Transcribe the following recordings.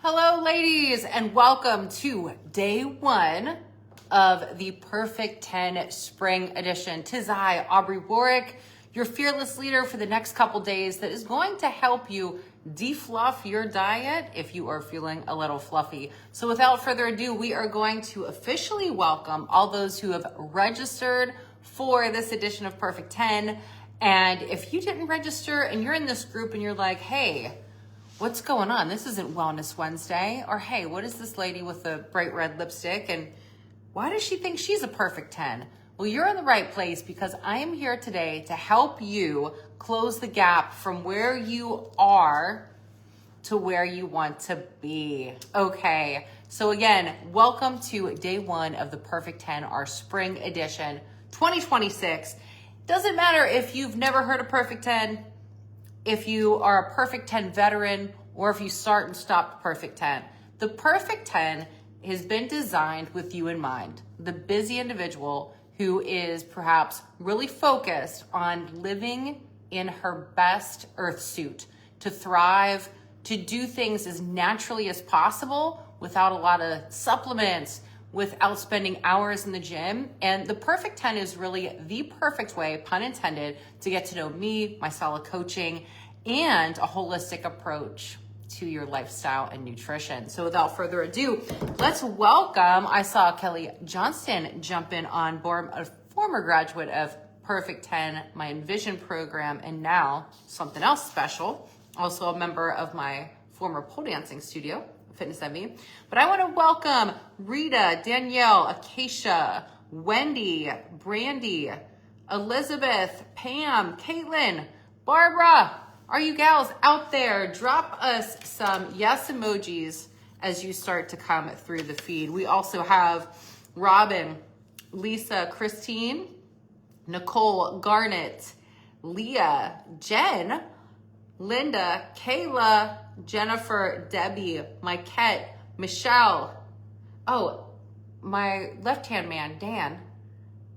Hello, ladies, and welcome to day one of the Perfect 10 Spring Edition. 'Tis I, Aubrey Warwick, your fearless leader for the next couple days that is going to help you defluff your diet if you are feeling a little fluffy. So without further ado, we are going to officially welcome all those who have registered for this edition of Perfect 10. And if you didn't register and you're in this group and you're like, hey, what's going on? This isn't Wellness Wednesday. Or, hey, what is this lady with the bright red lipstick? And why does she think she's a perfect 10? Well, you're in the right place because I am here today to help you close the gap from where you are to where you want to be. Okay, so again, welcome to day one of the Perfect 10, our spring edition, 2026. Doesn't matter if you've never heard of Perfect 10, if you are a Perfect 10 veteran, or if you start and stop Perfect 10. The Perfect 10 has been designed with you in mind. The busy individual who is perhaps really focused on living in her best earth suit, to thrive, to do things as naturally as possible without a lot of supplements, without spending hours in the gym. And the Perfect 10 is really the perfect way, pun intended, to get to know me, my style of coaching, and a holistic approach to your lifestyle and nutrition. So without further ado, let's welcome, I saw Kelly Johnston jump in on board, a former graduate of Perfect 10, my Envision program, and now something else special, also a member of my former pole dancing studio, Fitness Envy. But I want to welcome Rita, Danielle, Acacia, Wendy, Brandy, Elizabeth, Pam, Caitlin, Barbara. Are you gals out there? Drop us some yes emojis as you start to come through the feed. We also have Robin, Lisa, Christine, Nicole, Garnet, Leah, Jen, Linda, Kayla, Jennifer, Debbie, Mikette, Michelle. Oh, my left-hand man, Dan,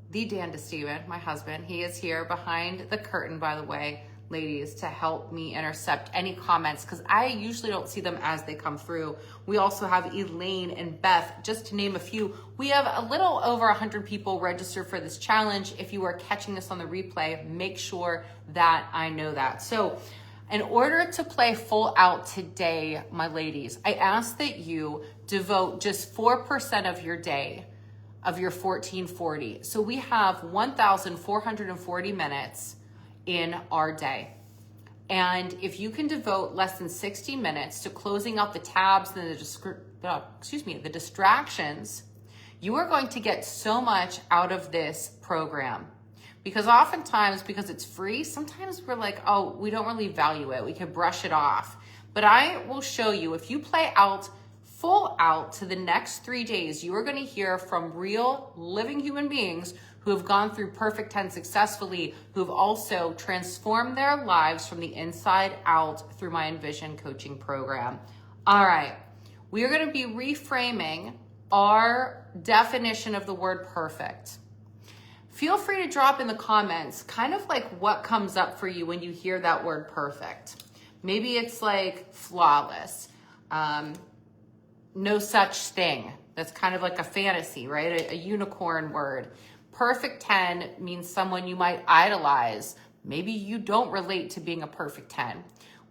the Dan DeSteven, my husband. He is here behind the curtain, by the way, ladies, to help me intercept any comments because I usually don't see them as they come through. We also have Elaine and Beth, just to name a few. We have a little over 100 people registered for this challenge. If you are catching this on the replay, make sure that I know that. So in order to play full out today, my ladies, I ask that you devote just 4% of your day, of your 1440. So we have 1,440 minutes in our day. And if you can devote less than 60 minutes to closing out the tabs and the distractions, you are going to get so much out of this program. Because oftentimes, because it's free, sometimes we're like, oh, we don't really value it. We can brush it off. But I will show you, if you play out, full out to the next 3 days, you are going to hear from real living human beings who have gone through Perfect 10 successfully, who have also transformed their lives from the inside out through my Envision coaching program. All right, we are going to be reframing our definition of the word perfect. Feel free to drop in the comments kind of like what comes up for you when you hear that word perfect. Maybe it's like flawless, no such thing. That's kind of like a fantasy, right? A unicorn word. Perfect 10 means someone you might idolize. Maybe you don't relate to being a perfect 10.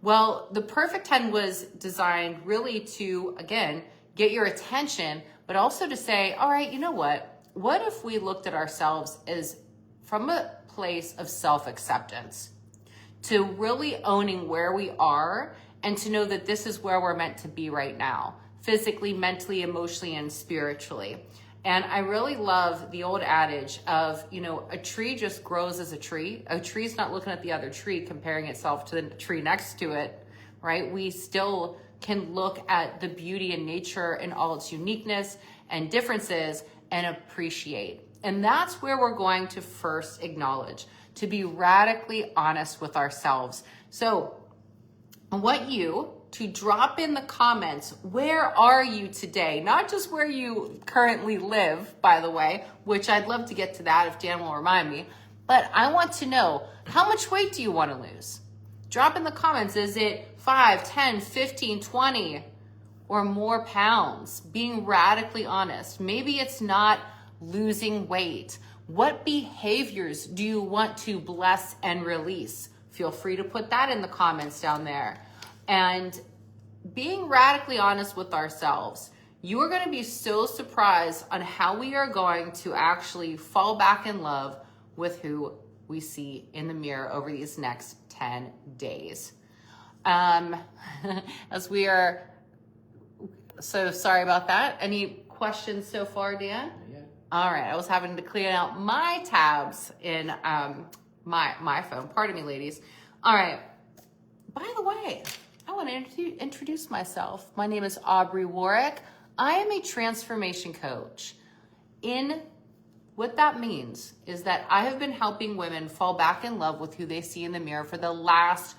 Well, the Perfect 10 was designed really to, again, get your attention, but also to say, all right, you know what? What if we looked at ourselves as from a place of self-acceptance, to really owning where we are and to know that this is where we're meant to be right now, physically, mentally, emotionally, and spiritually. And I really love the old adage of, you know, a tree just grows as a tree. A tree's not looking at the other tree, comparing itself to the tree next to it, right? We still can look at the beauty in nature and all its uniqueness and differences and appreciate. And that's where we're going to first acknowledge, to be radically honest with ourselves. So I want you to drop in the comments, where are you today? Not just where you currently live, by the way, which I'd love to get to that if Dan will remind me, but I want to know, how much weight do you want to lose? Drop in the comments, is it 5, 10, 15, 20? or more pounds? Being radically honest. Maybe it's not losing weight. What behaviors do you want to bless and release? Feel free to put that in the comments down there. And being radically honest with ourselves, you are going to be so surprised on how we are going to actually fall back in love with who we see in the mirror over these next 10 days. As we are, so sorry about that. Any questions so far, Dan? Yeah. All right, I was having to clean out my tabs in my phone. Pardon me, ladies. All right, by the way, I want to introduce myself. My name is Aubrey Warwick. I am a transformation coach. What that means is that I have been helping women fall back in love with who they see in the mirror for the last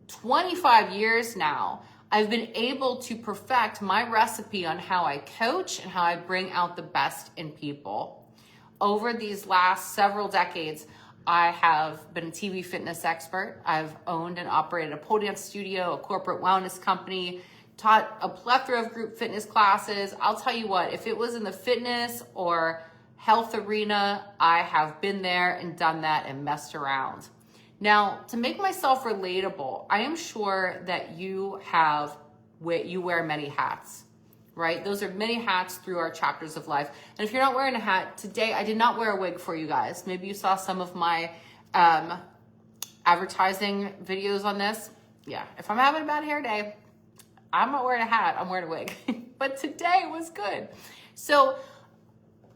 25 years now. I've been able to perfect my recipe on how I coach and how I bring out the best in people. Over these last several decades, I have been a TV fitness expert. I've owned and operated a pole dance studio, a corporate wellness company, taught a plethora of group fitness classes. I'll tell you what, if it was in the fitness or health arena, I have been there and done that and messed around. Now, to make myself relatable, I am sure that you wear many hats, right? Those are many hats through our chapters of life. And if you're not wearing a hat today, I did not wear a wig for you guys. Maybe you saw some of my advertising videos on this. Yeah, if I'm having a bad hair day, I'm not wearing a hat, I'm wearing a wig. But today was good. So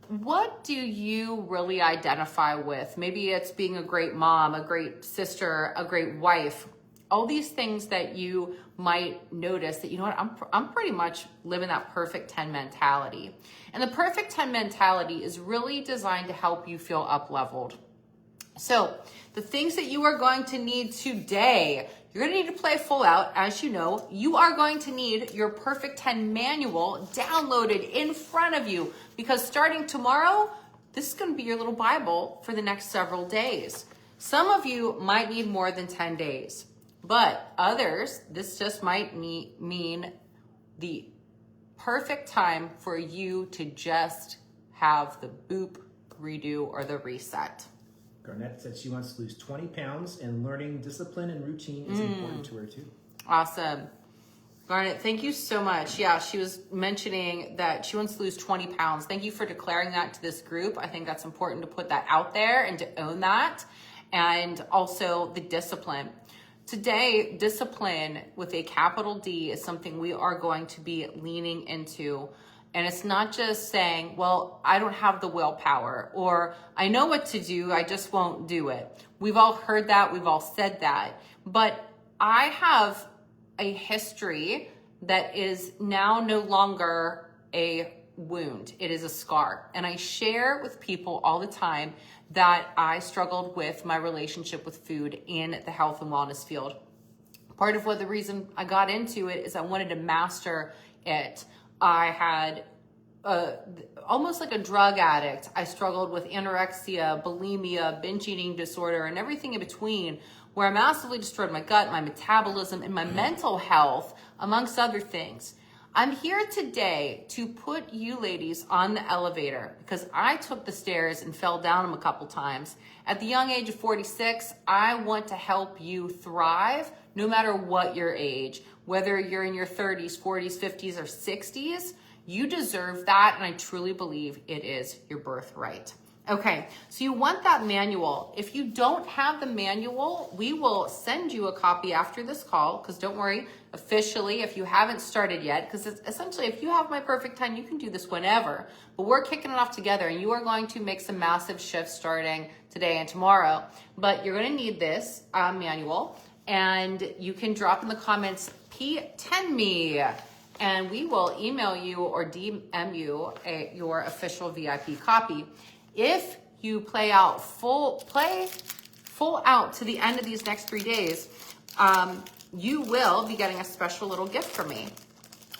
what do you really identify with? Maybe it's being a great mom, a great sister, a great wife, all these things that you might notice that, you know what, I'm pretty much living that perfect 10 mentality. And the perfect 10 mentality is really designed to help you feel up-leveled. So the things that you are going to need today, you're going to need to play full out. As you know, you are going to need your Perfect 10 manual downloaded in front of you, because starting tomorrow, this is going to be your little Bible for the next several days. Some of you might need more than 10 days, but others, this just might mean the perfect time for you to just have the boop, redo, or the reset. Garnett said she wants to lose 20 pounds, and learning discipline and routine is important to her too. Awesome. Garnet, thank you so much. Yeah, she was mentioning that she wants to lose 20 pounds. Thank you for declaring that to this group. I think that's important to put that out there and to own that. And also the discipline. Today, discipline with a capital D is something we are going to be leaning into. And it's not just saying, well, I don't have the willpower, or I know what to do, I just won't do it. We've all heard that, we've all said that. But I have a history that is now no longer a wound, it is a scar. And I share with people all the time that I struggled with my relationship with food in the health and wellness field. Part of the reason I got into it is I wanted to master it. I had almost like a drug addict. I struggled with anorexia, bulimia, binge eating disorder, and everything in between, where I massively destroyed my gut, my metabolism, and my mental health, amongst other things. I'm here today to put you ladies on the elevator because I took the stairs and fell down them a couple times. At the young age of 46, I want to help you thrive no matter what your age, whether you're in your 30s, 40s, 50s, or 60s. You deserve that, and I truly believe it is your birthright. Okay, so you want that manual. If you don't have the manual, we will send you a copy after this call, because don't worry, officially, if you haven't started yet, because essentially if you have my Perfect 10, you can do this whenever, but we're kicking it off together, and you are going to make some massive shifts starting today and tomorrow. But you're going to need this manual, and you can drop in the comments, P10 me, and we will email you or DM you your official VIP copy. If you play full out to the end of these next 3 days, you will be getting a special little gift from me.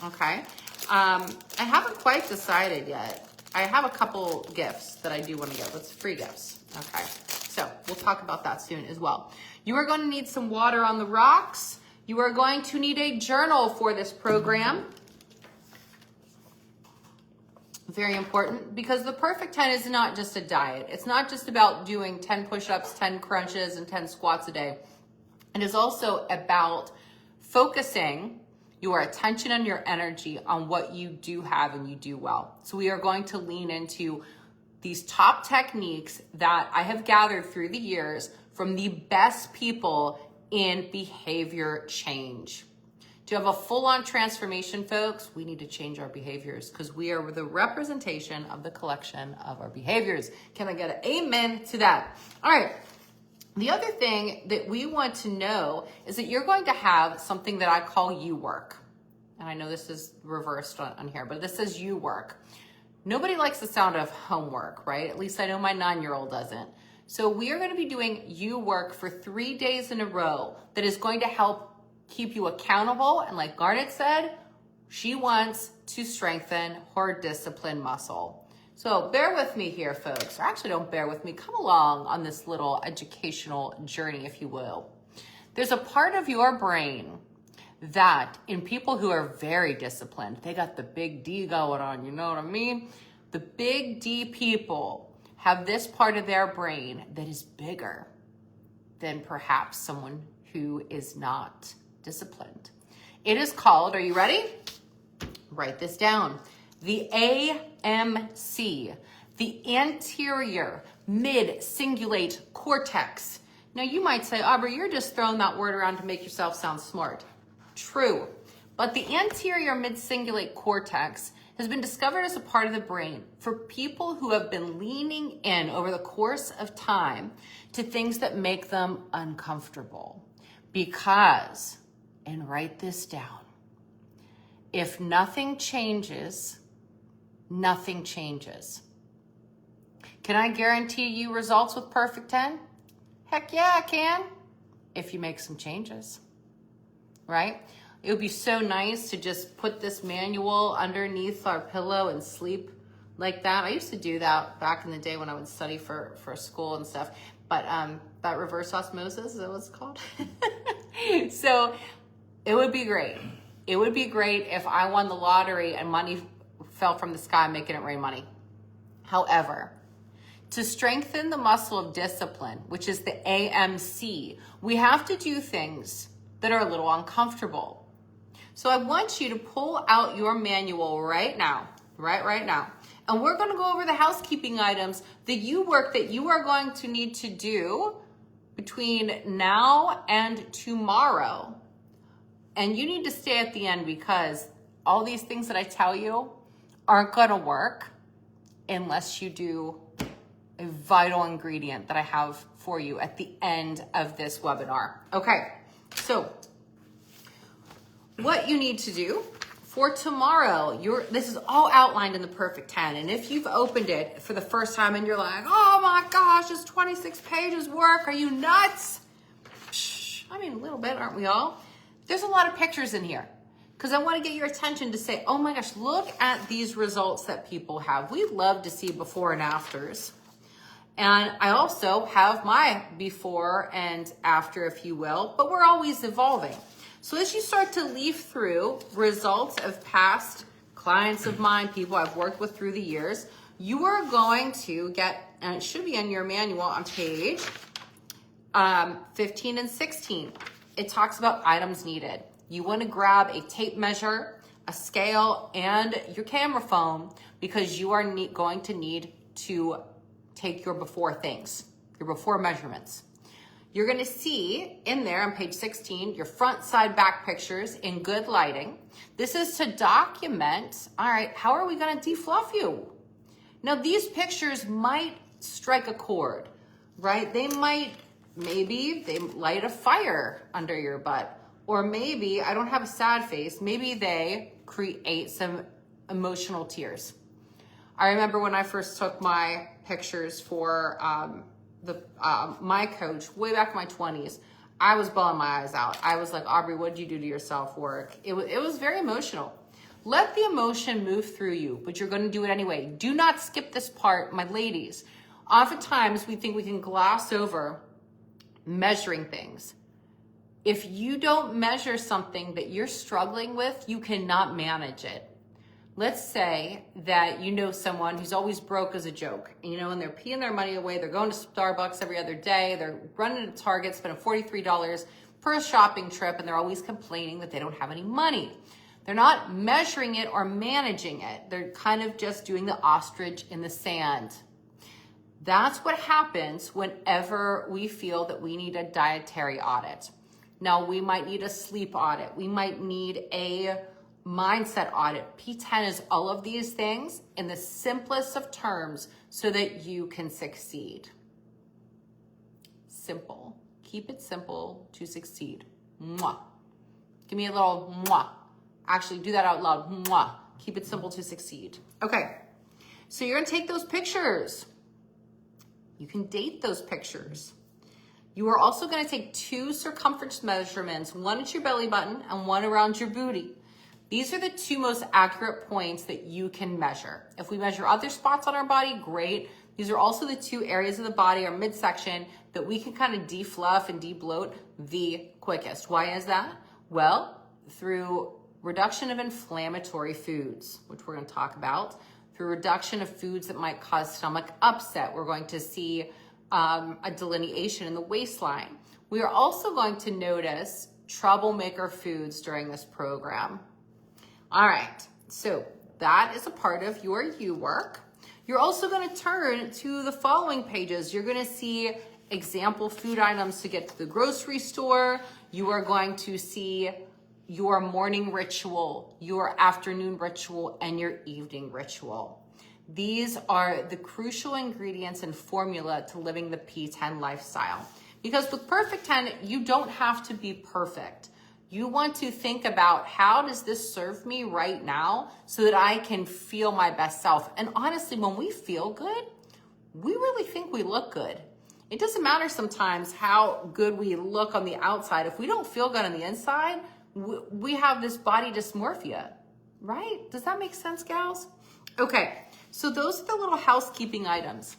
Okay. I haven't quite decided yet. I have a couple gifts that I do want to give. It's free gifts. Okay. So we'll talk about that soon as well. You are going to need some water on the rocks. You are going to need a journal for this program. Very important, because the perfect 10 is not just a diet. It's not just about doing 10 push-ups, 10 crunches, and 10 squats a day. It is also about focusing your attention and your energy on what you do have and you do well. So we are going to lean into these top techniques that I have gathered through the years from the best people in behavior change. To have a full-on transformation, folks, we need to change our behaviors, because we are the representation of the collection of our behaviors. Can I get an amen to that? All right. The other thing that we want to know is that you're going to have something that I call you work. And I know this is reversed on here, but this says you work. Nobody likes the sound of homework, right? At least I know my 9-year-old doesn't. So we are going to be doing you work for 3 days in a row that is going to help keep you accountable. And like Garnet said, she wants to strengthen her discipline muscle. So bear with me here, folks. Or actually, don't bear with me. Come along on this little educational journey, if you will. There's a part of your brain that in people who are very disciplined, they got the big D going on, you know what I mean? The big D people have this part of their brain that is bigger than perhaps someone who is not disciplined. It is called, are you ready? Write this down. The AMC, the anterior mid-cingulate cortex. Now you might say, Aubrey, you're just throwing that word around to make yourself sound smart. True, but the anterior mid-cingulate cortex has been discovered as a part of the brain for people who have been leaning in over the course of time to things that make them uncomfortable. Because, and write this down, if nothing changes, nothing changes. Can I guarantee you results with Perfect 10? Heck yeah, I can, if you make some changes, right? It would be so nice to just put this manual underneath our pillow and sleep like that. I used to do that back in the day when I would study for school and stuff. But that reverse osmosis, is that what it's called? So it would be great. It would be great if I won the lottery and money fell from the sky, making it rain money. However, to strengthen the muscle of discipline, which is the AMC, we have to do things that are a little uncomfortable. So I want you to pull out your manual right now, right now. And we're going to go over the housekeeping items, the you work that you are going to need to do between now and tomorrow. And you need to stay at the end, because all these things that I tell you aren't going to work unless you do a vital ingredient that I have for you at the end of this webinar. Okay, so what you need to do for tomorrow, this is all outlined in the Perfect 10. And if you've opened it for the first time and you're like, oh my gosh, it's 26 pages work. Are you nuts? Psh, I mean, a little bit, aren't we all? There's a lot of pictures in here, because I want to get your attention to say, oh my gosh, look at these results that people have. We love to see before and afters. And I also have my before and after, if you will, but we're always evolving. So as you start to leaf through results of past clients of mine, people I've worked with through the years, you are going to get, and it should be in your manual on page 15 and 16. It talks about items needed. You want to grab a tape measure, a scale, and your camera phone, because you are going to need to take your before things, your before measurements. You're going to see in there on page 16, your front, side, back pictures in good lighting. This is to document, all right, how are we going to defluff you? Now, these pictures might strike a chord, right? Maybe they light a fire under your butt. Or maybe, I don't have a sad face, maybe they create some emotional tears. I remember when I first took my pictures for my coach way back in my 20s, I was bawling my eyes out. I was like, Aubrey, what did you do to your self-work? It was very emotional. Let the emotion move through you, but you're going to do it anyway. Do not skip this part, my ladies. Oftentimes, we think we can gloss over measuring things. If you don't measure something that you're struggling with, you cannot manage it. let's say that you know someone who's always broke as a joke, and they're peeing their money away. They're going to Starbucks every other day. They're running to Target, spending $43 per shopping trip, and they're always complaining that they don't have any money. They're not measuring it or managing it. They're kind of just doing the ostrich in the sand. That's what happens whenever we feel that we need a dietary audit. Now, we might need a sleep audit. We might need a mindset audit. P10 is all of these things in the simplest of terms so that you can succeed. Simple. Keep it simple to succeed. Mwah. Give me a little mwah. Actually, do that out loud. Mwah. Keep it simple to succeed. Okay. So you're going to take those pictures. You can date those pictures. You are also going to take 2 circumference measurements, one at your belly button and one around your booty. These are the 2 most accurate points that you can measure. If we measure other spots on our body, great. These are also the 2 areas of the body, our midsection, that we can kind of defluff and debloat the quickest. Why is that? Well, through reduction of inflammatory foods, which we're going to talk about, through reduction of foods that might cause stomach upset. We're going to see a delineation in the waistline. We are also going to notice troublemaker foods during this program. All right, so that is a part of your U work. You're also going to turn to the following pages. You're going to see example food items to get to the grocery store. You are going to see your morning ritual, your afternoon ritual, and your evening ritual. These are the crucial ingredients and formula to living the P10 lifestyle. Because with Perfect 10, you don't have to be perfect. You want to think about, how does this serve me right now so that I can feel my best self? And honestly, when we feel good, we really think we look good. It doesn't matter sometimes how good we look on the outside. If we don't feel good on the inside, we have this body dysmorphia, right? Does that make sense, gals? Okay, so those are the little housekeeping items.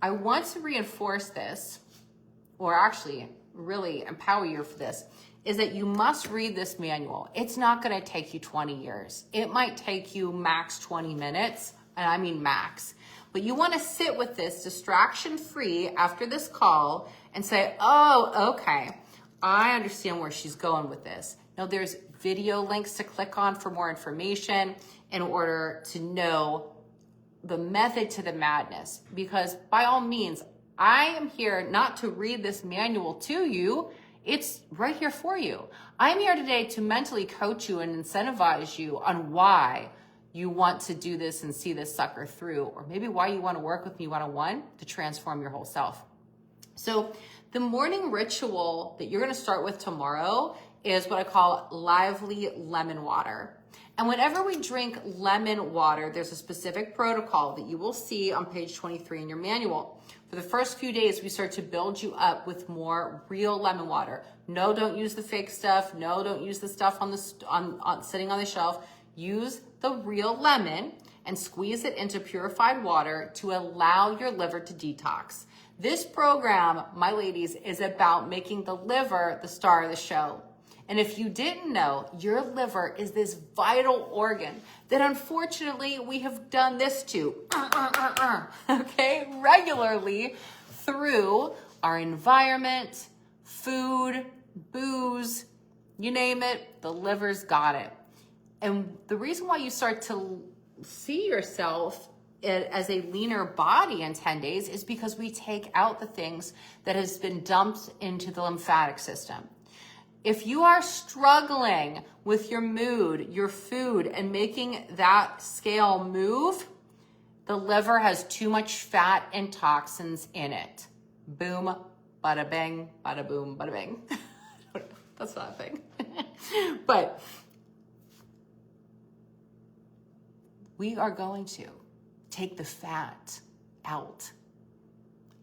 I want to reinforce this, or actually really empower you for this, is that you must read this manual. It's not going to take you 20 years. It might take you max 20 minutes, and I mean max. But you want to sit with this distraction-free after this call and say, oh, okay, I understand where she's going with this. Now, there's video links to click on for more information in order to know the method to the madness. Because by all means, I am here not to read this manual to you. It's right here for you. I'm here today to mentally coach you and incentivize you on why you want to do this and see this sucker through, or maybe why you want to work with me one-on-one to transform your whole self. So the morning ritual that you're going to start with tomorrow is what I call lively lemon water. And whenever we drink lemon water, there's a specific protocol that you will see on page 23 in your manual. For the first few days, we start to build you up with more real lemon water. No, don't use the fake stuff. No, don't use the stuff on sitting on the shelf. Use the real lemon and squeeze it into purified water to allow your liver to detox. This program, my ladies, is about making the liver the star of the show. And if you didn't know, your liver is this vital organ that unfortunately we have done this to, okay, regularly through our environment, food, booze, you name it, the liver's got it. And the reason why you start to see yourself as a leaner body in 10 days is because we take out the things that has been dumped into the lymphatic system. If you are struggling with your mood, your food, and making that scale move, the liver has too much fat and toxins in it. Boom, bada bang, bada boom, bada bang. That's not a thing. But we are going to take the fat out.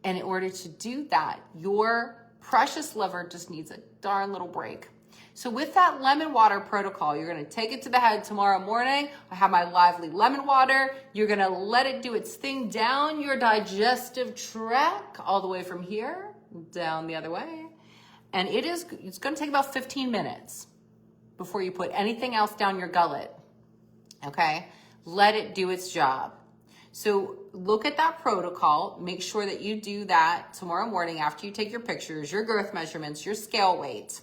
And in order to do that, your precious liver just needs a darn little break. So with that lemon water protocol, you're going to take it to the head tomorrow morning. I have my lively lemon water. You're going to let it do its thing down your digestive tract, all the way from here down the other way. And it's going to take about 15 minutes before you put anything else down your gullet. Okay? Let it do its job. So look at that protocol. Make sure that you do that tomorrow morning after you take your pictures, your girth measurements, your scale weight.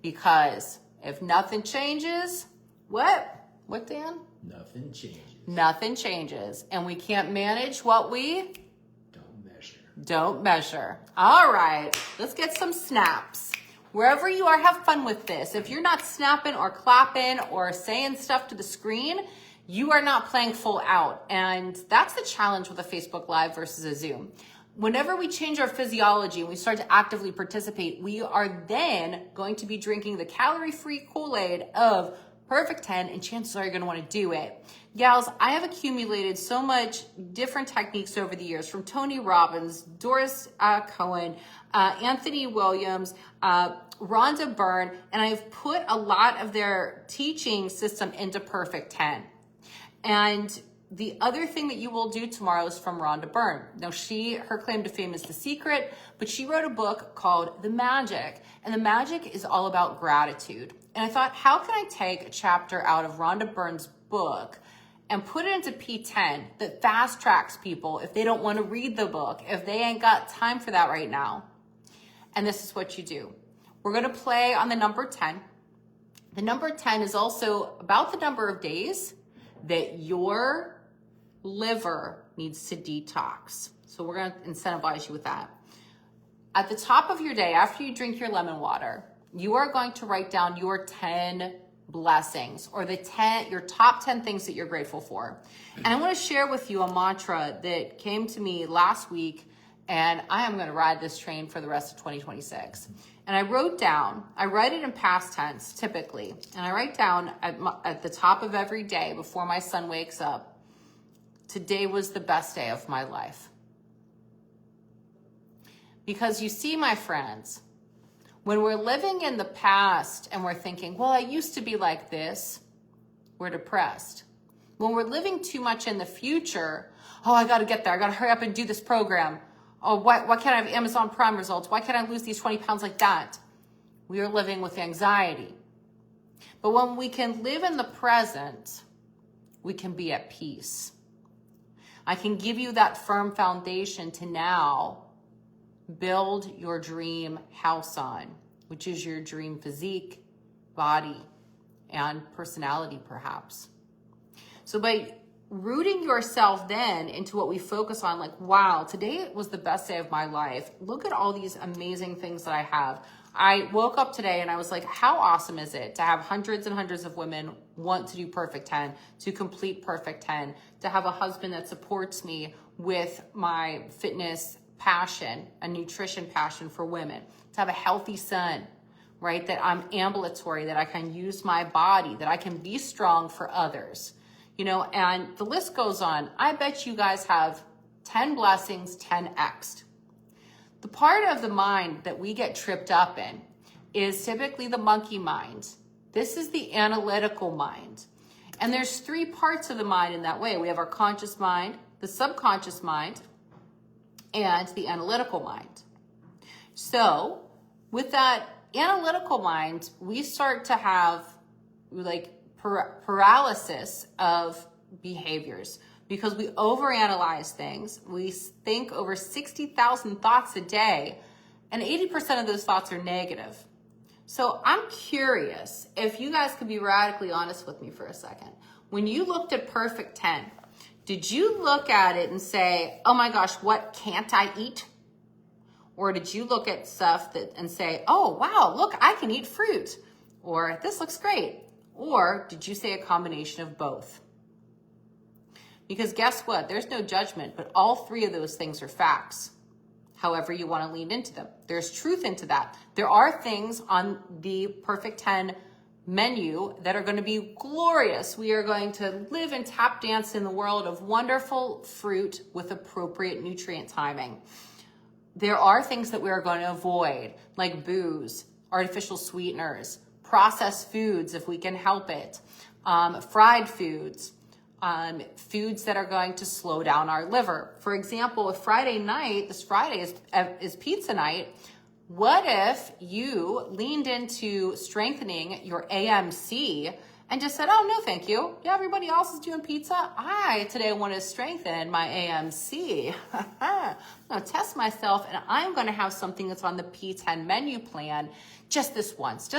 Because if nothing changes, what? What, Dan? Nothing changes. Nothing changes. And we can't manage what we don't measure. All right, let's get some snaps. Wherever you are, have fun with this. If you're not snapping or clapping or saying stuff to the screen, you are not playing full out. And that's the challenge with a Facebook Live versus a Zoom. Whenever we change our physiology and we start to actively participate, we are then going to be drinking the calorie-free Kool-Aid of Perfect 10, and chances are you're going to want to do it. Gals, I have accumulated so much different techniques over the years from Tony Robbins, Doris Cohen, Anthony Williams, Rhonda Byrne, and I've put a lot of their teaching system into Perfect 10. And the other thing that you will do tomorrow is from Rhonda Byrne. Now, her claim to fame is The Secret, but she wrote a book called The Magic, and The Magic is all about gratitude. And I thought, how can I take a chapter out of Rhonda Byrne's book and put it into P10 that fast tracks people if they don't want to read the book, if they ain't got time for that right now? And this is what you do. We're going to play on the number 10. The number 10 is also about the number of days that your liver needs to detox. So we're going to incentivize you with that. At the top of your day, after you drink your lemon water, you are going to write down your 10 blessings or your top 10 things that you're grateful for. And I want to share with you a mantra that came to me last week, and I am going to ride this train for the rest of 2026. And I write it in past tense typically, and I write down at the top of every day before my son wakes up, today was the best day of my life. Because you see, my friends, when we're living in the past and we're thinking, well, I used to be like this, we're depressed. When we're living too much in the future, oh, I got to get there. I got to hurry up and do this program. Oh, why can't I have Amazon Prime results? Why can't I lose these 20 pounds like that? We are living with anxiety. But when we can live in the present, we can be at peace. I can give you that firm foundation to now build your dream house on, which is your dream physique, body, and personality perhaps. So by rooting yourself then into what we focus on, like, wow, today was the best day of my life. Look at all these amazing things that I have. I woke up today and I was like, how awesome is it to have hundreds and hundreds of women want to do Perfect 10, to complete Perfect 10, to have a husband that supports me with my fitness passion, a nutrition passion for women, to have a healthy son, right? That I'm ambulatory, that I can use my body, that I can be strong for others, and the list goes on. I bet you guys have 10 blessings, 10x'd. The part of the mind that we get tripped up in is typically the monkey mind. This is the analytical mind. And there's 3 parts of the mind in that way. We have our conscious mind, the subconscious mind, and the analytical mind. So with that analytical mind, we start to have paralysis of behaviors because we overanalyze things. We think over 60,000 thoughts a day, and 80% of those thoughts are negative. So I'm curious if you guys could be radically honest with me for a second. When you looked at Perfect 10, did you look at it and say, oh my gosh, what can't I eat? Or did you look at stuff and say, oh wow, look, I can eat fruit. Or this looks great. Or did you say a combination of both? Because guess what? There's no judgment, but all 3 of those things are facts. However you want to lean into them. There's truth into that. There are things on the Perfect 10 menu that are going to be glorious. We are going to live and tap dance in the world of wonderful fruit with appropriate nutrient timing. There are things that we are going to avoid, like booze, artificial sweeteners, processed foods if we can help it, fried foods, foods that are going to slow down our liver. For example, if this Friday is pizza night, what if you leaned into strengthening your AMC and just said, oh, no, thank you. Yeah, everybody else is doing pizza. I today want to strengthen my AMC. I'm going to test myself, and I'm going to have something that's on the P10 menu plan just this once,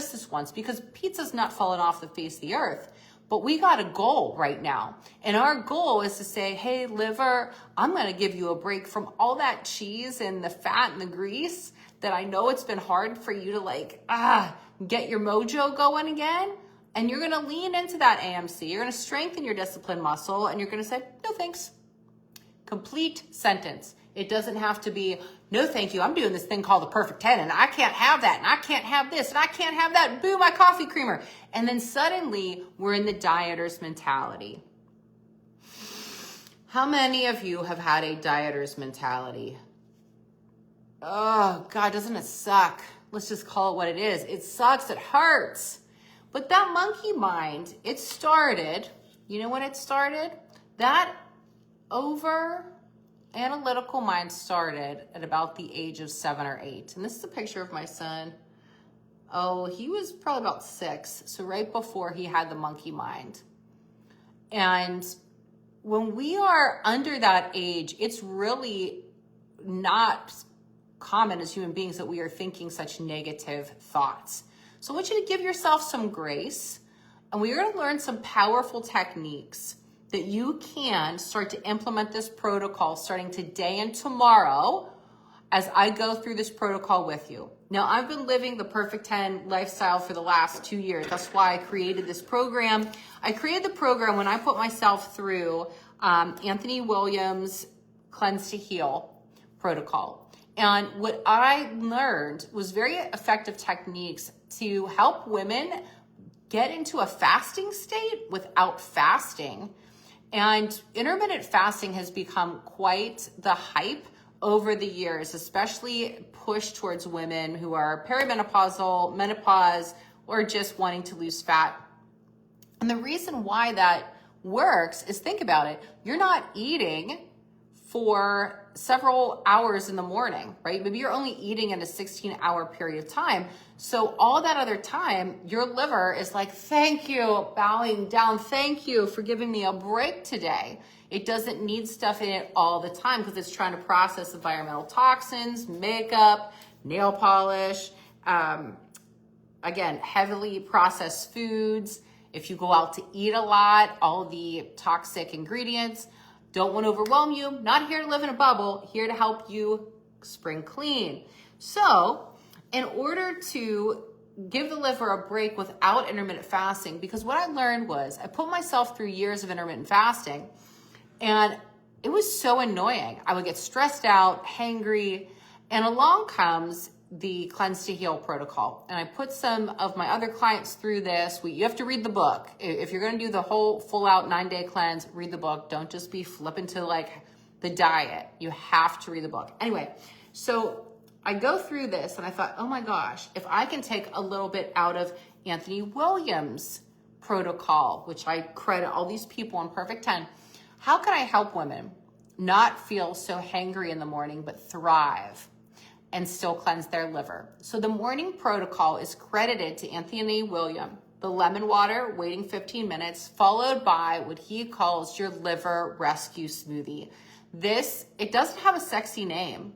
because pizza's not falling off the face of the earth. But we got a goal right now. And our goal is to say, hey, liver, I'm going to give you a break from all that cheese and the fat and the grease that I know it's been hard for you to get your mojo going again. And you're going to lean into that AMC. You're going to strengthen your discipline muscle, and you're going to say, no, thanks. Complete sentence. It doesn't have to be, no, thank you. I'm doing this thing called the perfect 10, and I can't have that, and I can't have this, and I can't have that. Boo, my coffee creamer. And then suddenly we're in the dieter's mentality. How many of you have had a dieter's mentality? Oh, God, doesn't it suck? Let's just call it what it is. It sucks. It hurts. But that monkey mind, it started, you know when it started? That analytical mind started at about the age of 7 or 8. And this is a picture of my son. Oh, he was probably about 6. So right before he had the monkey mind. And when we are under that age, it's really not common as human beings that we are thinking such negative thoughts. So I want you to give yourself some grace, and we are going to learn some powerful techniques that you can start to implement this protocol starting today and tomorrow as I go through this protocol with you. Now, I've been living the Perfect 10 lifestyle for the last 2 years. That's why I created this program. I created the program when I put myself through Anthony Williams' Cleanse to Heal protocol. And what I learned was very effective techniques to help women get into a fasting state without fasting. And intermittent fasting has become quite the hype over the years, especially pushed towards women who are perimenopausal, menopause, or just wanting to lose fat. And the reason why that works is, think about it. You're not eating for several hours in the morning, right? Maybe you're only eating in a 16-hour period of time. So all that other time, your liver is like, thank you, bowing down. Thank you for giving me a break today. It doesn't need stuff in it all the time because it's trying to process environmental toxins, makeup, nail polish, again, heavily processed foods. If you go out to eat a lot, all the toxic ingredients. Don't want to overwhelm you. Not here to live in a bubble, here to help you spring clean. So in order to give the liver a break without intermittent fasting, because what I learned was I put myself through years of intermittent fasting, and it was so annoying. I would get stressed out, hangry, and along comes the Cleanse to Heal protocol. And I put some of my other clients through this. You have to read the book. If you're going to do the whole full out 9-day cleanse, read the book. Don't just be flipping to like the diet. You have to read the book. Anyway, so I go through this and I thought, oh my gosh, if I can take a little bit out of Anthony Williams' protocol, which I credit all these people on Perfect 10, how can I help women not feel so hangry in the morning, but thrive and still cleanse their liver? So the morning protocol is credited to Anthony Williams, the lemon water, waiting 15 minutes, followed by what he calls your liver rescue smoothie. This, it doesn't have a sexy name,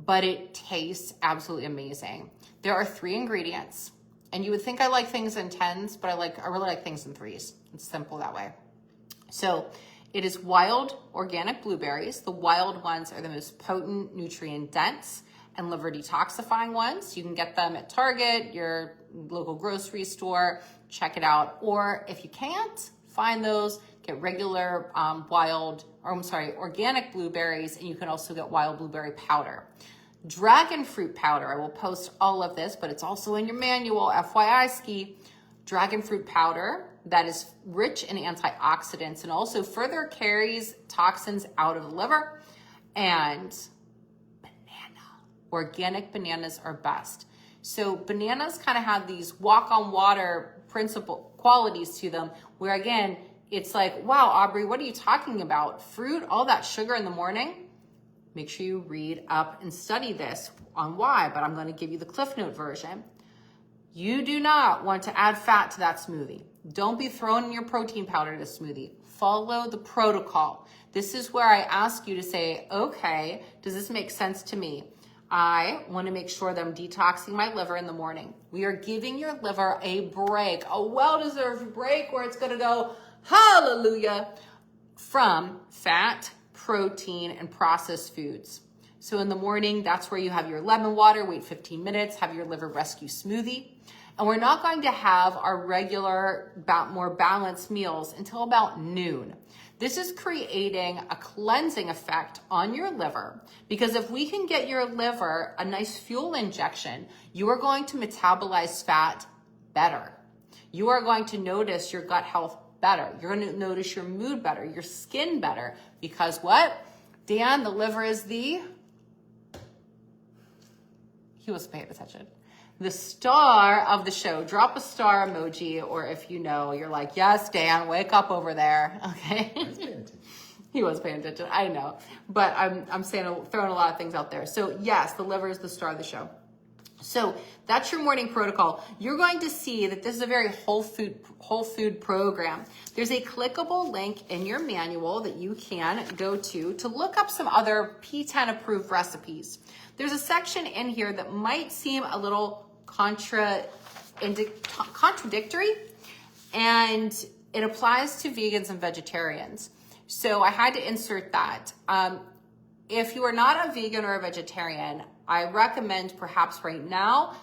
but it tastes absolutely amazing. There are 3 ingredients, and you would think I like things in 10s, but I really like things in 3s. It's simple that way. So it is wild organic blueberries. The wild ones are the most potent, nutrient dense, and liver detoxifying ones. You can get them at Target, your local grocery store, check it out. Or if you can't find those, get regular organic blueberries, and you can also get wild blueberry powder. Dragon fruit powder, I will post all of this, but it's also in your manual, FYI ski. Dragon fruit powder that is rich in antioxidants and also further carries toxins out of the liver. And organic bananas are best. So bananas kind of have these walk on water principle qualities to them, where again, it's like, wow, Aubrey, what are you talking about? Fruit, all that sugar in the morning? Make sure you read up and study this on why, but I'm going to give you the Cliff Note version. You do not want to add fat to that smoothie. Don't be throwing your protein powder to smoothie. Follow the protocol. This is where I ask you to say, okay, does this make sense to me? I want to make sure that I'm detoxing my liver in the morning. We are giving your liver a break, a well-deserved break where it's going to go, hallelujah, from fat, protein, and processed foods. So in the morning, that's where you have your lemon water, wait 15 minutes, have your liver rescue smoothie. And we're not going to have our regular, more balanced meals until about noon. This is creating a cleansing effect on your liver, because if we can get your liver a nice fuel injection, you are going to metabolize fat better. You are going to notice your gut health better. You're going to notice your mood better, your skin better, because what? Dan, the liver is he wasn't paying attention. The star of the show. Drop a star emoji, or if you know, you're like, yes, Dan, wake up over there. Okay. He was paying attention. I know, but I'm saying, throwing a lot of things out there. So yes, the liver is the star of the show. So that's your morning protocol. You're going to see that this is a very whole food program. There's a clickable link in your manual that you can go to look up some other P10 approved recipes. There's a section in here that might seem a little contradictory, and it applies to vegans and vegetarians. So I had to insert that. If you are not a vegan or a vegetarian, I recommend perhaps right now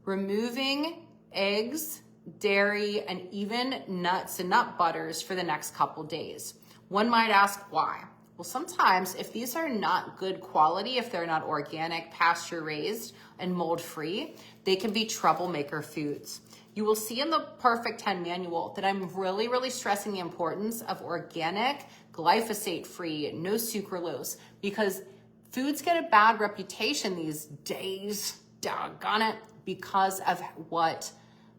removing eggs, dairy, and even nuts and nut butters for the next couple days. One might ask why. Well, sometimes if these are not good quality, if they're not organic, pasture raised, and mold free, they can be troublemaker foods. You will see in the Perfect 10 manual that I'm really, really stressing the importance of organic, glyphosate free, no sucralose, because foods get a bad reputation these days, doggone it, because of what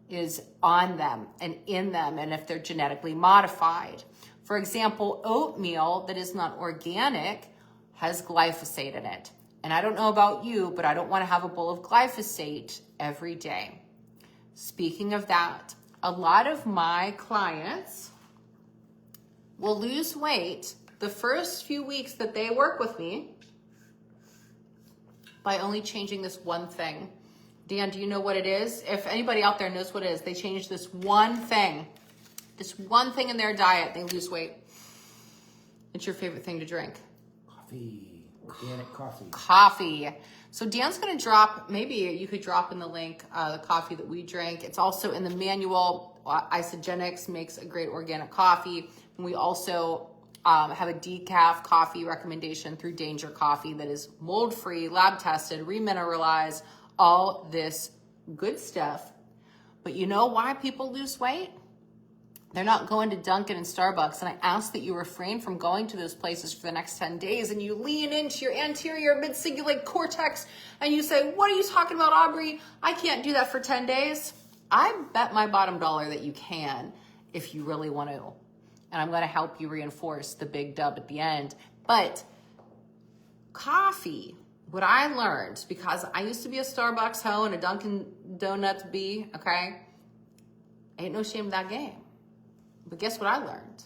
is on them and in them, and if they're genetically modified. For example, oatmeal that is not organic has glyphosate in it. And I don't know about you, but I don't want to have a bowl of glyphosate every day. Speaking of that, a lot of my clients will lose weight the first few weeks that they work with me by only changing this one thing. Dan, do you know what it is? If anybody out there knows what it is, they change this one thing in their diet, they lose weight. It's your favorite thing to drink? Coffee, organic coffee. Coffee. So Dan's gonna drop, maybe you could drop in the link, the coffee that we drink. It's also in the manual. Isogenics makes a great organic coffee. And we also have a decaf coffee recommendation through Danger Coffee that is mold-free, lab-tested, remineralized, all this good stuff. But you know why people lose weight? They're not going to Dunkin' and Starbucks, and I ask that you refrain from going to those places for the next 10 days, and you lean into your anterior mid-cingulate cortex, and you say, what are you talking about, Aubrey? I can't do that for 10 days. I bet my bottom dollar that you can if you really want to, and I'm going to help you reinforce the big dub at the end. But coffee, what I learned, because I used to be a Starbucks hoe and a Dunkin' Donuts bee, okay? Ain't no shame in that game. But guess what I learned?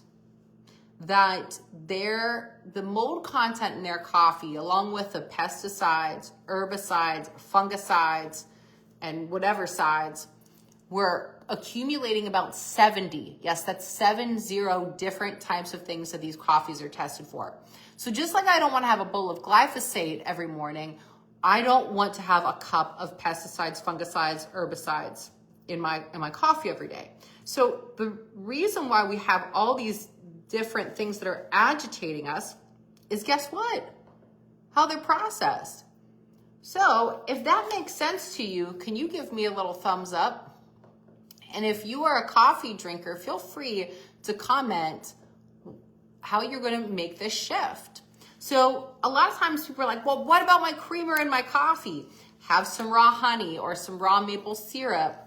That the mold content in their coffee, along with the pesticides, herbicides, fungicides, and whatever sides, were accumulating about 70. Yes, that's 70 different types of things that these coffees are tested for. So just like I don't want to have a bowl of glyphosate every morning, I don't want to have a cup of pesticides, fungicides, herbicides in my coffee every day. So the reason why we have all these different things that are agitating us is, guess what? How they're processed. So if that makes sense to you, can you give me a little thumbs up? And if you are a coffee drinker, feel free to comment how you're going to make this shift. So a lot of times people are like, well, what about my creamer in my coffee? Have some raw honey or some raw maple syrup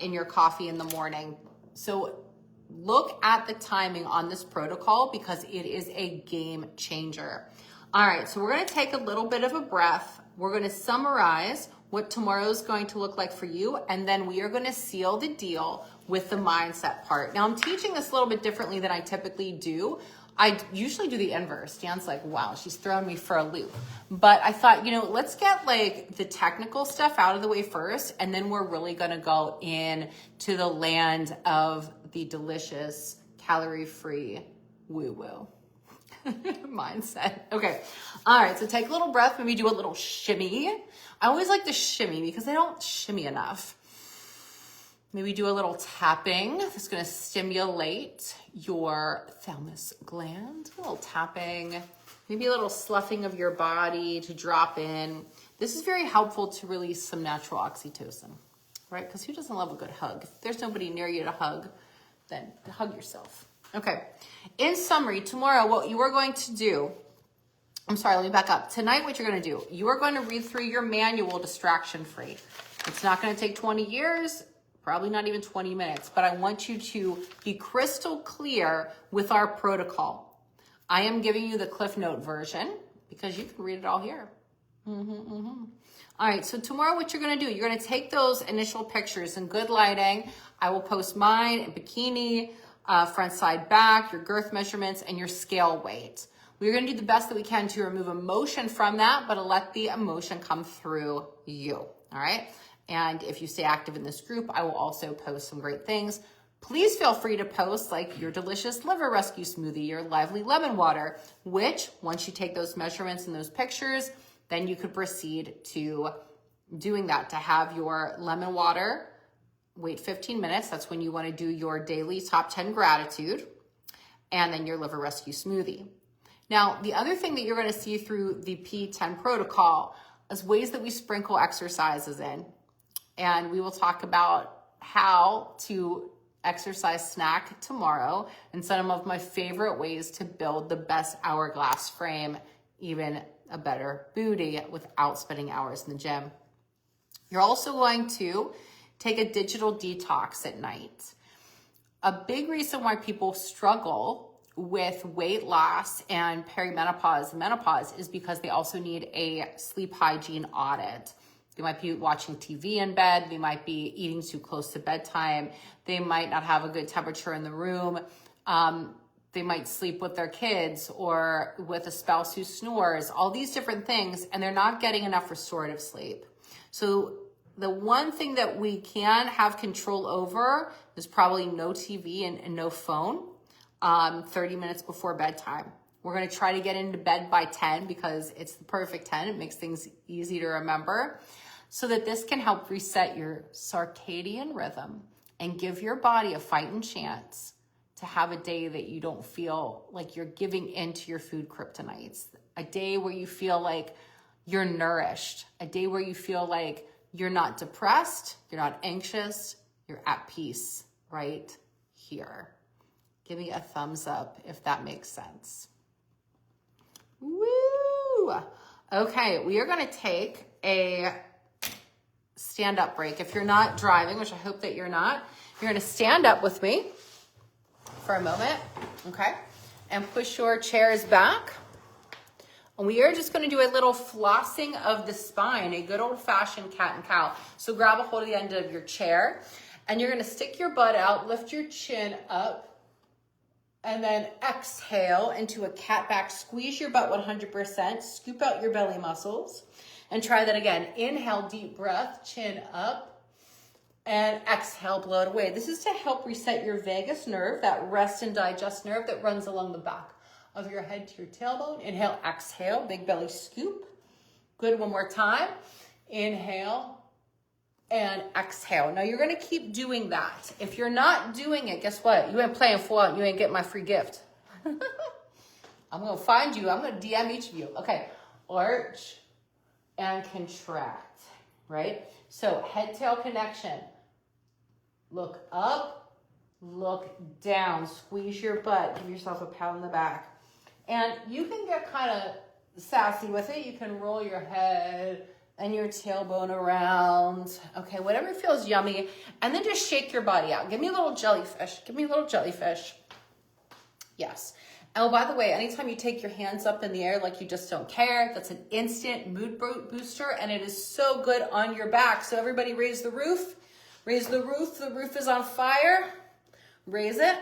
in your coffee in the morning. So look at the timing on this protocol, because it is a game changer. All right, so we're going to take a little bit of a breath. We're going to summarize what tomorrow is going to look like for you, and then we are going to seal the deal with the mindset part. Now I'm teaching this a little bit differently than I typically do. I usually do the inverse. Dan's like, wow, she's throwing me for a loop. But I thought, let's get like the technical stuff out of the way first, and then we're really gonna go in to the land of the delicious, calorie-free woo-woo mindset. Okay, all right, so take a little breath, maybe do a little shimmy. I always like to shimmy because I don't shimmy enough. Maybe do a little tapping. It's gonna stimulate your thalamus gland. A little tapping, maybe a little sloughing of your body to drop in. This is very helpful to release some natural oxytocin, right? Because who doesn't love a good hug? If there's nobody near you to hug, then hug yourself. Okay, in summary, tomorrow what you are going to do, let me back up. Tonight, what you're gonna do, you are going to read through your manual distraction-free. It's not gonna take 20 years, probably not even 20 minutes, but I want you to be crystal clear with our protocol. I am giving you the Cliff Note version because you can read it all here. All right, so tomorrow what you're gonna do, you're gonna take those initial pictures in good lighting. I will post mine in bikini, front, side, back, your girth measurements, and your scale weight. We're gonna do the best that we can to remove emotion from that, but to let the emotion come through you, all right? And if you stay active in this group, I will also post some great things. Please feel free to post like your delicious liver rescue smoothie, your lively lemon water, which once you take those measurements and those pictures, then you could proceed to doing that, to have your lemon water, wait 15 minutes. That's when you want to do your daily top 10 gratitude, and then your liver rescue smoothie. Now, the other thing that you're going to see through the P10 protocol is ways that we sprinkle exercises in. And we will talk about how to exercise snack tomorrow and some of my favorite ways to build the best hourglass frame, even a better booty without spending hours in the gym. You're also going to take a digital detox at night. A big reason why people struggle with weight loss and perimenopause and menopause is because they also need a sleep hygiene audit. They might be watching TV in bed. They might be eating too close to bedtime. They might not have a good temperature in the room. They might sleep with their kids or with a spouse who snores, all these different things, and they're not getting enough restorative sleep. So the one thing that we can have control over is probably no TV and no phone 30 minutes before bedtime. We're gonna try to get into bed by 10 because it's the perfect 10. It makes things easy to remember, so that this can help reset your circadian rhythm and give your body a fighting chance to have a day that you don't feel like you're giving into your food kryptonites. A day where you feel like you're nourished. A day where you feel like you're not depressed, you're not anxious, you're at peace right here. Give me a thumbs up if that makes sense. Woo! Okay, we are gonna take a stand-up break. If you're not driving, which I hope that you're not, you're gonna stand up with me for a moment, okay? And push your chairs back. And we are just gonna do a little flossing of the spine, a good old-fashioned cat and cow. So grab a hold of the end of your chair, and you're gonna stick your butt out, lift your chin up, and then exhale into a cat back. Squeeze your butt 100%, scoop out your belly muscles, and try that again. Inhale, deep breath, chin up, and exhale, blow it away. This is to help reset your vagus nerve, that rest and digest nerve that runs along the back of your head to your tailbone. Inhale, exhale, big belly scoop. Good, one more time. Inhale and exhale. Now you're gonna keep doing that. If you're not doing it, guess what? You ain't playing for it. You ain't getting my free gift. I'm gonna find you. I'm gonna DM each of you. Okay, arch and contract, right? So head-tail connection. Look up, look down. Squeeze your butt. Give yourself a pat on the back. And you can get kind of sassy with it. You can roll your head and your tailbone around. Okay, whatever feels yummy. And then just shake your body out. Give me a little jellyfish. Give me a little jellyfish. Yes. Oh, by the way, anytime you take your hands up in the air like you just don't care, that's an instant mood booster, and it is so good on your back. So everybody raise the roof. Raise the roof is on fire. Raise it.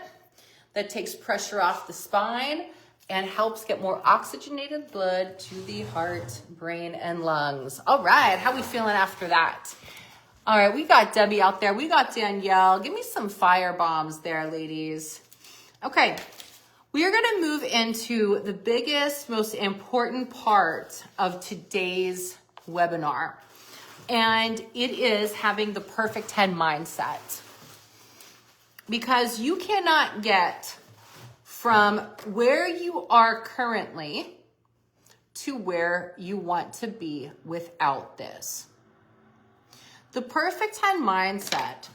That takes pressure off the spine and helps get more oxygenated blood to the heart, brain, and lungs. All right, how we feeling after that? All right, we got Debbie out there. We got Danielle. Give me some fire bombs there, ladies. Okay, we are gonna move into the biggest, most important part of today's webinar. And it is having the perfect 10 mindset. Because you cannot get from where you are currently to where you want to be without this. The perfect 10 mindset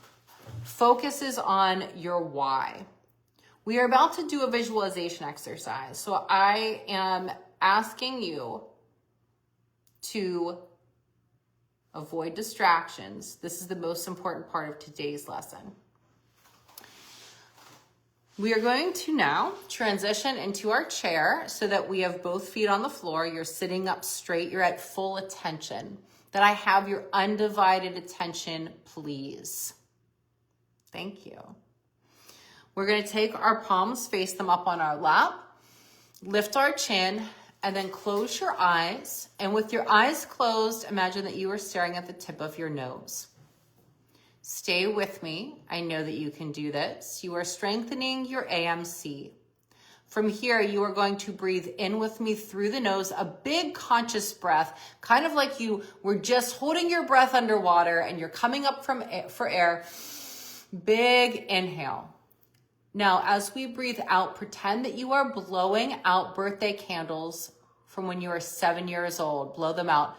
focuses on your why. We are about to do a visualization exercise. So I am asking you to avoid distractions. This is the most important part of today's lesson. We are going to now transition into our chair so that we have both feet on the floor. You're sitting up straight. You're at full attention. That I have your undivided attention, please. Thank you. We're going to take our palms, face them up on our lap, lift our chin, and then close your eyes. And with your eyes closed, imagine that you are staring at the tip of your nose. Stay with me. I know that you can do this. You are strengthening your AMC. From here, you are going to breathe in with me through the nose, a big conscious breath, kind of like you were just holding your breath underwater and you're coming up for air. Big inhale. Now, as we breathe out, pretend that you are blowing out birthday candles from when you were 7 years old. Blow them out.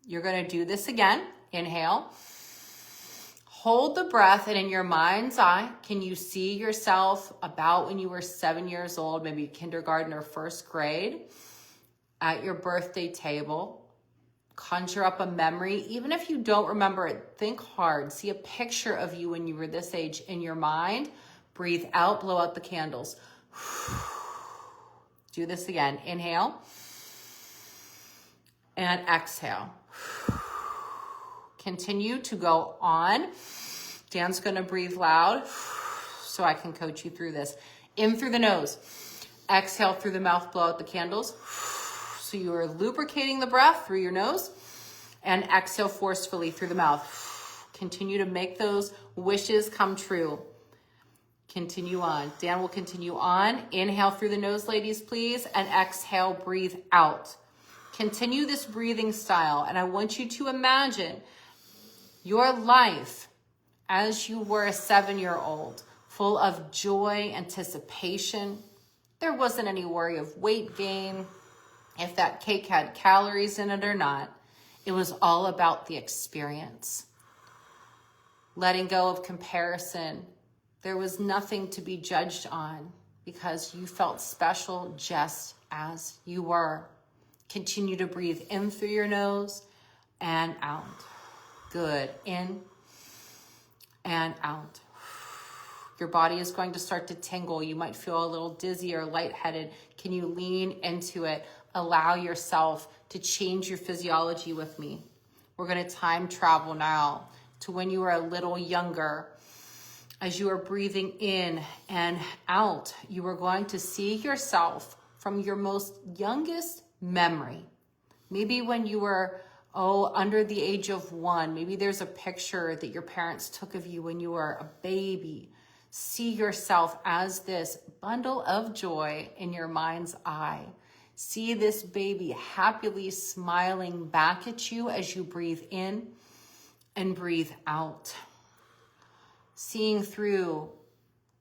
You're going to do this again. Inhale. Hold the breath, and in your mind's eye, can you see yourself about when you were 7 years old, maybe kindergarten or first grade, at your birthday table? Conjure up a memory. Even if you don't remember it, think hard. See a picture of you when you were this age in your mind. Breathe out, blow out the candles. Do this again. Inhale and exhale. Continue to go on. Dan's gonna breathe loud so I can coach you through this. In through the nose. Exhale through the mouth, blow out the candles. So you are lubricating the breath through your nose, and exhale forcefully through the mouth. Continue to make those wishes come true. Continue on. Dan will continue on. Inhale through the nose, ladies, please, and exhale, breathe out. Continue this breathing style, and I want you to imagine your life as you were a 7-year-old, full of joy, anticipation. There wasn't any worry of weight gain, if that cake had calories in it or not. It was all about the experience. Letting go of comparison. There was nothing to be judged on because you felt special just as you were. Continue to breathe in through your nose and out. Good. In and out. Your body is going to start to tingle. You might feel a little dizzy or lightheaded. Can you lean into it? Allow yourself to change your physiology with me. We're going to time travel now to when you were a little younger. As you are breathing in and out, you are going to see yourself from your most youngest memory. Maybe when you were, under the age of 1. Maybe there's a picture that your parents took of you when you were a baby. See yourself as this bundle of joy in your mind's eye. See this baby happily smiling back at you as you breathe in and breathe out. Seeing through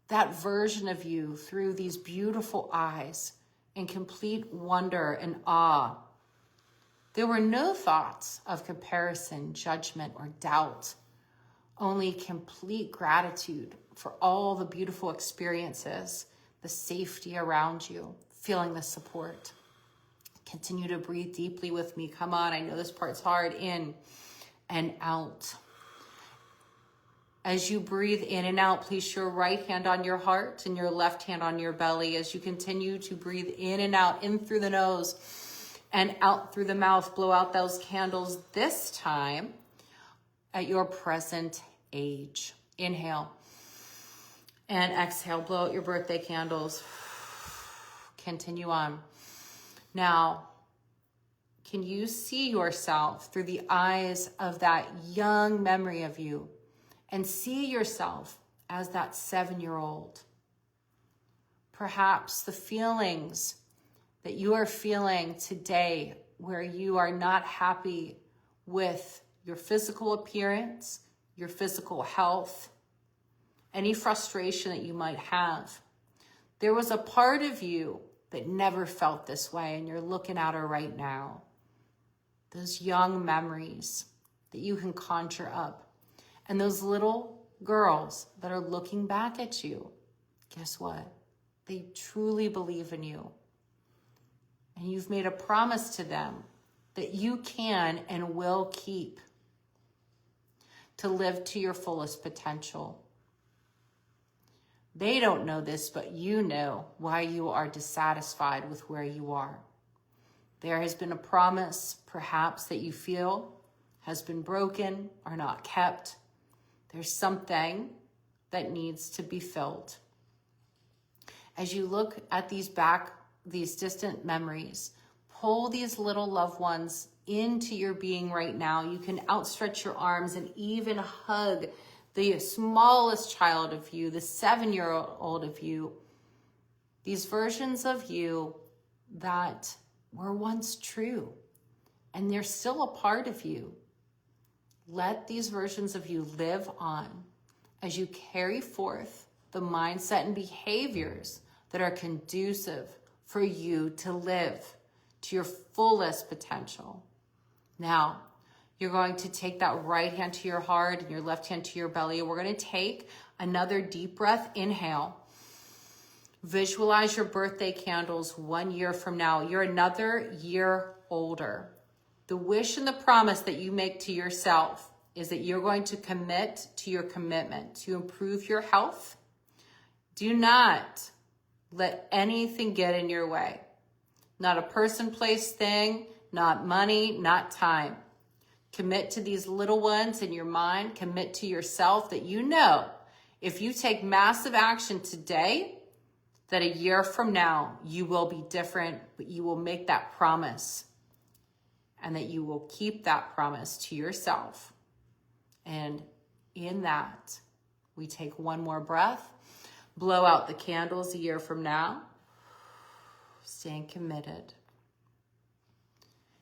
that version of you through these beautiful eyes in complete wonder and awe. There were no thoughts of comparison, judgment, or doubt. Only complete gratitude for all the beautiful experiences, the safety around you, feeling the support. Continue to breathe deeply with me. Come on, I know this part's hard. In and out. As you breathe in and out, place your right hand on your heart and your left hand on your belly. As you continue to breathe in and out, in through the nose and out through the mouth, blow out those candles. This time, at your present age. Inhale and exhale. Blow out your birthday candles. Continue on. Now, can you see yourself through the eyes of that young memory of you and see yourself as that 7-year-old? Perhaps the feelings that you are feeling today where you are not happy with your physical appearance, your physical health, any frustration that you might have. There was a part of you that never felt this way, and you're looking at her right now. Those young memories that you can conjure up. And those little girls that are looking back at you, guess what? They truly believe in you. And you've made a promise to them that you can and will keep to live to your fullest potential. They don't know this, but you know why you are dissatisfied with where you are. There has been a promise, perhaps, that you feel has been broken or not kept. There's something that needs to be filled. As you look at these distant memories, pull these little loved ones into your being right now. You can outstretch your arms and even hug the smallest child of you, the 7-year-old of you, these versions of you that were once true, and they're still a part of you. Let these versions of you live on as you carry forth the mindset and behaviors that are conducive for you to live to your fullest potential. Now, you're going to take that right hand to your heart and your left hand to your belly. We're going to take another deep breath. Inhale. Visualize your birthday candles 1 year from now. You're another year older. The wish and the promise that you make to yourself is that you're going to commit to your commitment to improve your health. Do not let anything get in your way. Not a person, place, thing, not money, not time. Commit to these little ones in your mind. Commit to yourself that you know if you take massive action today, that a year from now you will be different, but you will make that promise and that you will keep that promise to yourself. And in that, we take one more breath, blow out the candles a year from now, staying committed.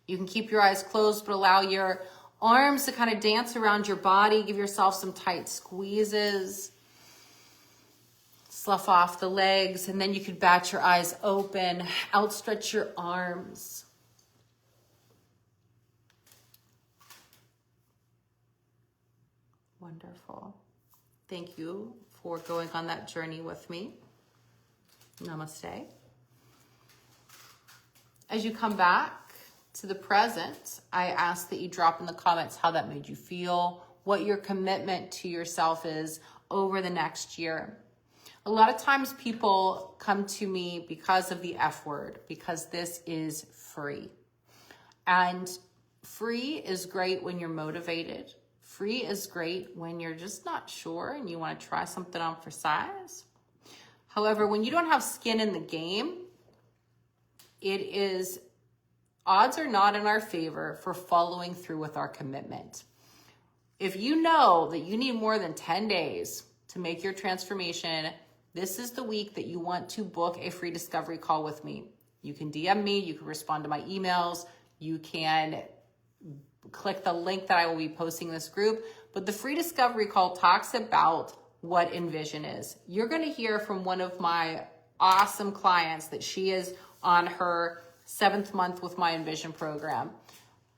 You can keep your eyes closed, but allow your arms to kind of dance around your body. Give yourself some tight squeezes. Slough off the legs, and then you could bat your eyes open. Outstretch your arms. Wonderful. Thank you for going on that journey with me. Namaste. As you come back to the present, I ask that you drop in the comments how that made you feel, what your commitment to yourself is over the next year. A lot of times people come to me because of the F word, because this is free. And free is great when you're motivated. Free is great when you're just not sure and you want to try something on for size. However, when you don't have skin in the game, odds are not in our favor for following through with our commitment. If you know that you need more than 10 days to make your transformation, this is the week that you want to book a free discovery call with me. You can DM me, you can respond to my emails, you can click the link that I will be posting in this group. But the free discovery call talks about what Envision is. You're going to hear from one of my awesome clients that she is on her 7th month with my Envision program.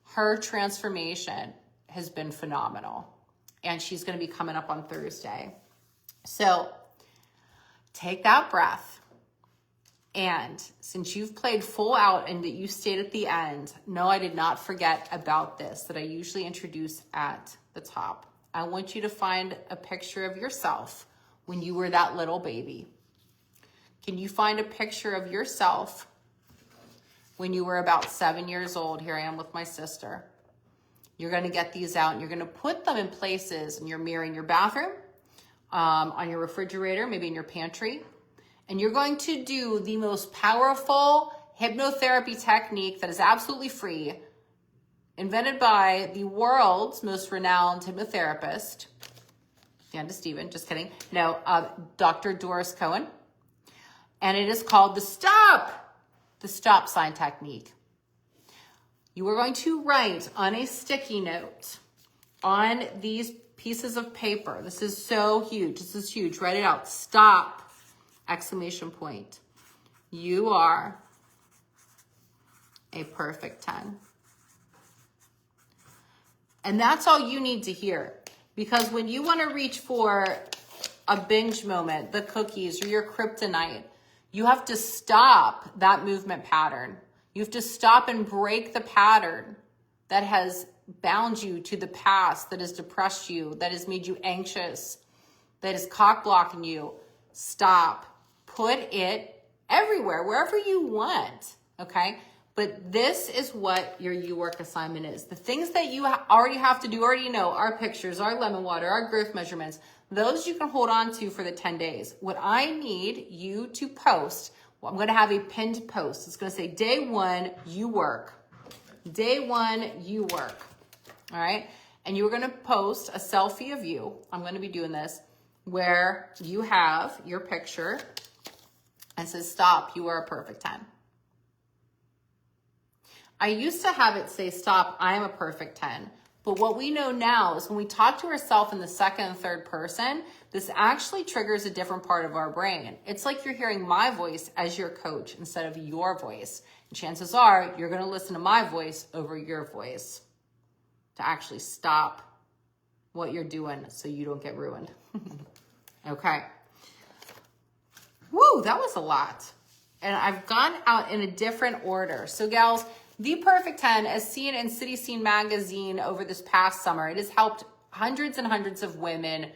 Her transformation has been phenomenal, and she's going to be coming up on Thursday. So take that breath. And since you've played full out and that you stayed at the end, no, I did not forget about this that I usually introduce at the top. I want you to find a picture of yourself when you were that little baby. Can you find a picture of yourself when you were about 7 years old? Here I am with my sister. You're going to get these out and you're going to put them in places in your mirror in your bathroom, on your refrigerator, maybe in your pantry. And you're going to do the most powerful hypnotherapy technique that is absolutely free, invented by the world's most renowned hypnotherapist, Candace Steven, just kidding. No, Dr. Doris Cohen. And it is called the stop sign technique. You are going to write on a sticky note on these pieces of paper. This is so huge. This is huge. Write it out. Stop! Exclamation point. You are a perfect 10. And that's all you need to hear. Because when you want to reach for a binge moment, the cookies or your kryptonite, you have to stop that movement pattern. You have to stop and break the pattern that has bound you to the past, that has depressed you, that has made you anxious, that is cock blocking you. Stop. Put it everywhere, wherever you want, okay? But this is what your U-Work assignment is. The things that you already have to do, already know, our pictures, our lemon water, our growth measurements, those you can hold on to for the 10 days. What I need you to post, well, I'm gonna have a pinned post. It's gonna say, day 1, you work. Day 1, you work, all right? And you're gonna post a selfie of you, I'm gonna be doing this, where you have your picture and says, stop, you are a perfect 10. I used to have it say, stop, I am a perfect 10. But what we know now is when we talk to ourselves in the second and third person, this actually triggers a different part of our brain. It's like you're hearing my voice as your coach instead of your voice. And chances are you're going to listen to my voice over your voice to actually stop what you're doing so you don't get ruined. Okay. Woo, that was a lot. And I've gone out in a different order. So gals, the Perfect 10, as seen in City Scene magazine over this past summer, it has helped hundreds and hundreds of women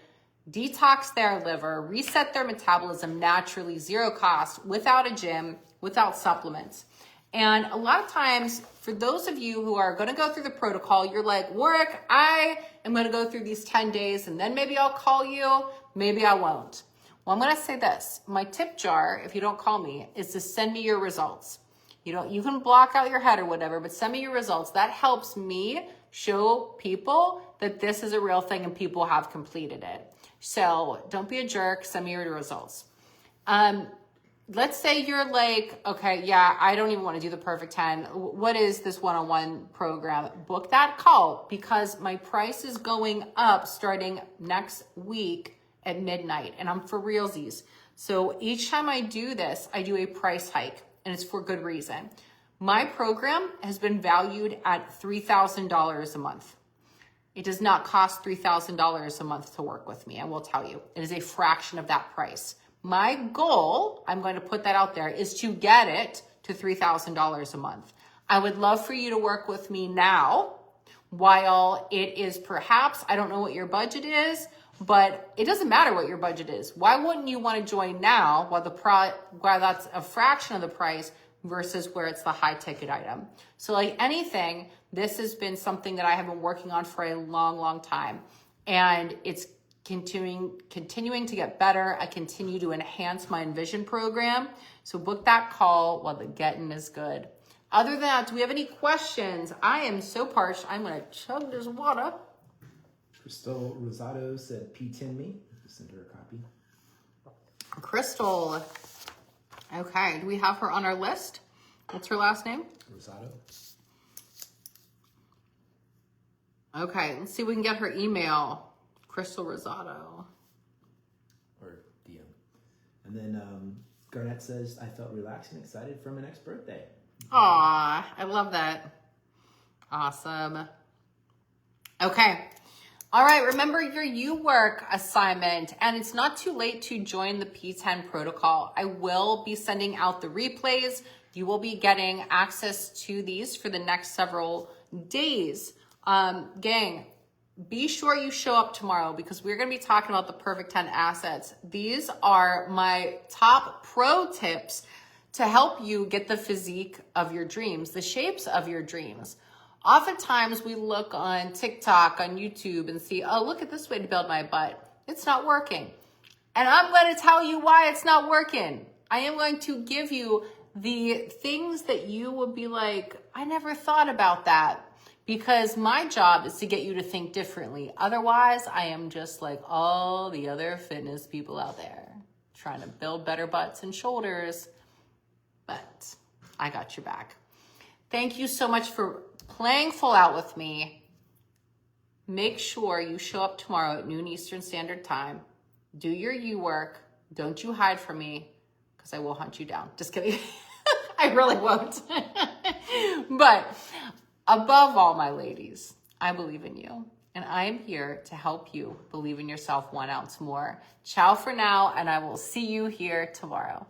detox their liver, reset their metabolism naturally, zero cost, without a gym, without supplements. And a lot of times, for those of you who are going to go through the protocol, you're like, Warwick, I am going to go through these 10 days and then maybe I'll call you, maybe I won't. Well, I'm going to say this. My tip jar, if you don't call me, is to send me your results. You can block out your head or whatever, but send me your results. That helps me show people that this is a real thing and people have completed it. So don't be a jerk. Send me your results. Let's say you're like, okay, yeah, I don't even want to do the Perfect 10. What is this one-on-one program? Book that call because my price is going up starting next week at midnight and I'm for realsies. So each time I do this, I do a price hike. And it's for good reason. My program has been valued at $3,000 a month. It does not cost $3,000 a month to work with me, I will tell you. It is a fraction of that price. My goal, I'm going to put that out there, is to get it to $3,000 a month. I would love for you to work with me now while it is perhaps, I don't know what your budget is, but it doesn't matter what your budget is. Why wouldn't you want to join now while that's a fraction of the price versus where it's the high ticket item? So like anything, this has been something that I have been working on for a long, long time. And it's continuing to get better. I continue to enhance my Envision program. So book that call while the getting is good. Other than that, do we have any questions? I am so parched. I'm going to chug this water. Crystal Rosado said P10 me. Send her a copy. Crystal. Okay. Do we have her on our list? What's her last name? Rosado. Okay. Let's see if we can get her email. Crystal Rosado. Or DM. And then Garnett says, I felt relaxed and excited for my next birthday. Aw, I love that. Awesome. Okay. All right, remember your U-Work assignment, and it's not too late to join the P10 protocol. I will be sending out the replays. You will be getting access to these for the next several days. Gang, be sure you show up tomorrow because we're going to be talking about the Perfect 10 assets. These are my top pro tips to help you get the physique of your dreams, the shapes of your dreams. Oftentimes we look on TikTok, on YouTube, and see, oh, look at this way to build my butt. It's not working. And I'm going to tell you why it's not working. I am going to give you the things that you will be like, I never thought about that. Because my job is to get you to think differently. Otherwise, I am just like all the other fitness people out there trying to build better butts and shoulders. But I got your back. Thank you so much for playing full out with me. Make sure you show up tomorrow at noon Eastern Standard Time. Do your U work. Don't you hide from me, because I will hunt you down. Just kidding. I really won't. But above all, my ladies, I believe in you. And I am here to help you believe in yourself 1 ounce more. Ciao for now, and I will see you here tomorrow.